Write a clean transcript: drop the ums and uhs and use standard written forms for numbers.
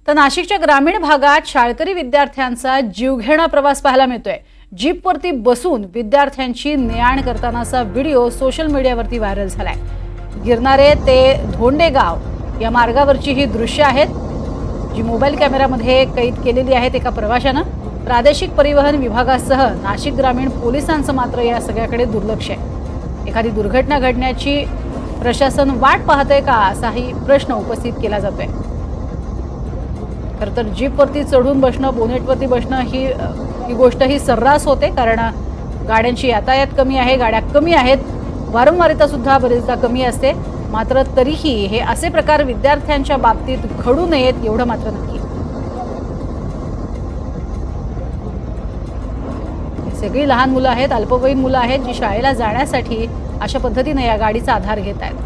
तर नाशिकच्या ग्रामीण भागात शाळकरी विद्यार्थ्यांचा जीवघेणा प्रवास पाहायला मिळतोय। जीपवरती बसून विद्यार्थ्यांची ने-आण करतानाचा व्हिडिओ सोशल मीडियावरती व्हायरल झालाय। गिरणारे ते धोंडेगाव या मार्गावरची ही दृश्य आहेत, जी मोबाईल कॅमेऱ्यामध्ये कैद केलेली आहेत एका प्रवाशानं। प्रादेशिक परिवहन विभागासह नाशिक ग्रामीण पोलिसांचं मात्र या सगळ्याकडे दुर्लक्ष आहे। एखादी दुर्घटना घडण्याची प्रशासन वाट पाहतंय का, असाही प्रश्न उपस्थित केला जातोय। खरं तर जीपवरती चढून बसणं, बोनेटवरती बसणं ही गोष्ट ही सर्रास होते, कारण गाड्यांची यातायात कमी आहे, गाड्या कमी आहेत, वारंवारिता सुद्धा बरेचदा कमी असते। मात्र तरीही हे असे प्रकार विद्यार्थ्यांच्या बाबतीत घडू नयेत एवढं मात्र नक्की। सगळी लहान मुलं आहेत, अल्पवयीन मुलं आहेत, जी शाळेला जाण्यासाठी अशा पद्धतीने या गाडीचा आधार घेत आहेत।